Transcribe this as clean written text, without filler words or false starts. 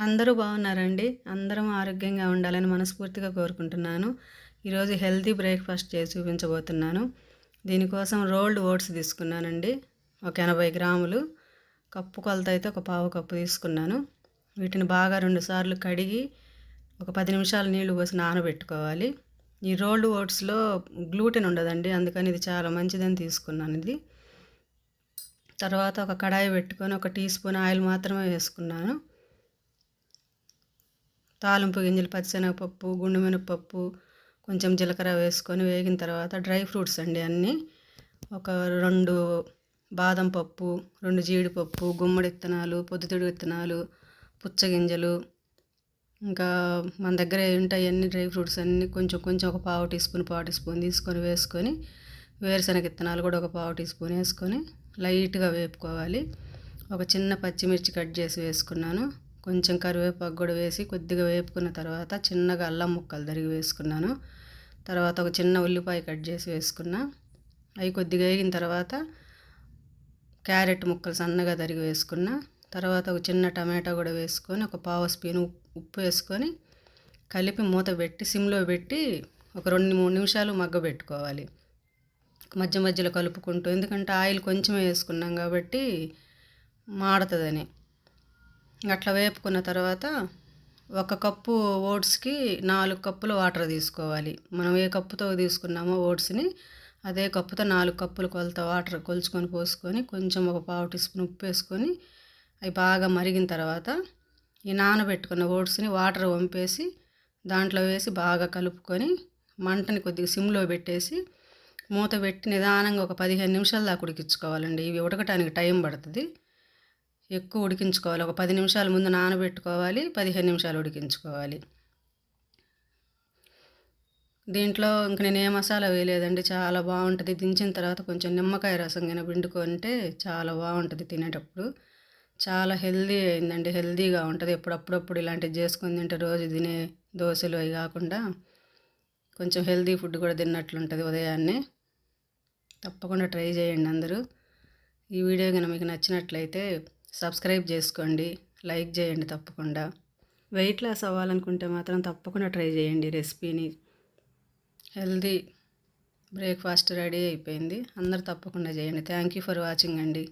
అందరూ బాగున్నారండి. అందరం ఆరోగ్యంగా ఉండాలని మనస్ఫూర్తిగా కోరుకుంటున్నాను. ఈరోజు హెల్తీ బ్రేక్‌ఫాస్ట్ చేసి చూపించబోతున్నాను. దీనికోసం రోల్డ్ ఓట్స్ తీసుకున్నానండి. ఒక 80 గ్రాములు. కప్పు కొలత అయితే ఒక పావు కప్పు తీసుకున్నాను. వీటిని బాగా 2 సార్లు కడిగి ఒక 10 నిమిషాలు నీళ్లు పోసి నానబెట్టుకోవాలి. ఈ రోల్డ్ ఓట్స్‌లో గ్లూటెన్ ఉండదండి. అందుకని ఇది చాలా మంచిదని తీసుకున్నాను ఇది. తర్వాత ఒక కడాయి పెట్టుకొని ఒక టీ స్పూన్ ఆయిల్ మాత్రమే వేసుకున్నాను. తాలింపు గింజలు, పచ్చిశనగపప్పు, గుండు మినపప్పు, కొంచెం జీలకర్ర వేసుకొని వేగిన తర్వాత డ్రై ఫ్రూట్స్ అండి అన్నీ. ఒక 2 బాదం పప్పు, 2 జీడిపప్పు, గుమ్మడి విత్తనాలు, పొద్దుతిరుగు విత్తనాలు, పుచ్చగింజలు, ఇంకా మన దగ్గర ఉంటాయి అన్ని డ్రై ఫ్రూట్స్ అన్నీ కొంచెం కొంచెం ఒక పావు టీ స్పూన్ తీసుకొని వేసుకొని, వేరుశనగ విత్తనాలు కూడా ఒక పావు టీ స్పూన్ వేసుకొని లైట్గా వేపుకోవాలి. ఒక చిన్న పచ్చిమిర్చి కట్ చేసి వేసుకున్నాను. కొంచెం కరివేపాకు కూడా వేసి కొద్దిగా వేపుకున్న తర్వాత చిన్నగా అల్లం ముక్కలు తరిగి వేసుకున్నాను. తర్వాత ఒక చిన్న ఉల్లిపాయ కట్ చేసి వేసుకున్నా. అవి కొద్దిగా వేగిన తర్వాత క్యారెట్ ముక్కలు సన్నగా తరిగి వేసుకున్నా. తర్వాత ఒక చిన్న టమాటా కూడా వేసుకొని ఒక పావు స్పూన్ ఉప్పు వేసుకొని కలిపి మూత పెట్టి సిమ్లో పెట్టి ఒక 2-3 నిమిషాలు మగ్గబెట్టుకోవాలి. మధ్య మధ్యలో కలుపుకుంటూ, ఎందుకంటే ఆయిల్ కొంచెమే వేసుకున్నాం కాబట్టి మాడుతుందని. అట్లా వేపుకున్న తర్వాత ఒక కప్పు ఓట్స్కి 4 కప్పులు వాటర్ తీసుకోవాలి. మనం ఏ కప్పుతో తీసుకున్నామో ఓట్స్ని అదే కప్పుతో 4 కప్పులు కొలత వాటర్ కొలుచుకొని పోసుకొని కొంచెం ఒక పావు టీ స్పూన్ ఉప్పు వేసుకొని అవి బాగా మరిగిన తర్వాత ఈ నానబెట్టుకున్న ఓట్స్ని వాటర్ వంపేసి దాంట్లో వేసి బాగా కలుపుకొని మంటని కొద్దిగా సిమ్లో పెట్టేసి మూత పెట్టి నిదానంగా ఒక 15 నిమిషాల దాకా ఉడికించుకోవాలండి. ఇవి ఉడకటానికి టైం పడుతుంది. ఎక్కువ ఉడికించుకోవాలి. ఒక 10 నిమిషాల ముందు నానబెట్టుకోవాలి, 15 నిమిషాలు ఉడికించుకోవాలి. దీంట్లో ఇంక నేను ఏ మసాలా వేయలేదండి. చాలా బాగుంటుంది. దించిన తర్వాత కొంచెం నిమ్మకాయ రసం గిన పిండుకుంటే చాలా బాగుంటుంది తినేటప్పుడు. చాలా హెల్దీ అయిందండి. హెల్దీగా ఉంటుంది. అప్పుడప్పుడు ఇలాంటివి చేసుకొని తింటే రోజు తినే దోశలు అవి కాకుండా కొంచెం హెల్దీ ఫుడ్ కూడా తిన్నట్లుంటుంది ఉదయాన్నే. తప్పకుండా ట్రై చేయండి అందరూ. ఈ వీడియో కనుక మీకు నచ్చినట్లయితే సబ్స్క్రైబ్ చేసుకోండి, లైక్ చేయండి తప్పకుండా. వెయిట్ లాస్ అవ్వాలనుకుంటే మాత్రం తప్పకుండా ట్రై చేయండి రెసిపీని. హెల్దీ బ్రేక్ఫాస్ట్ రెడీ అయిపోయింది. అందరూ తప్పకుండా చేయండి. థ్యాంక్ యూ ఫర్ వాచింగ్ అండి.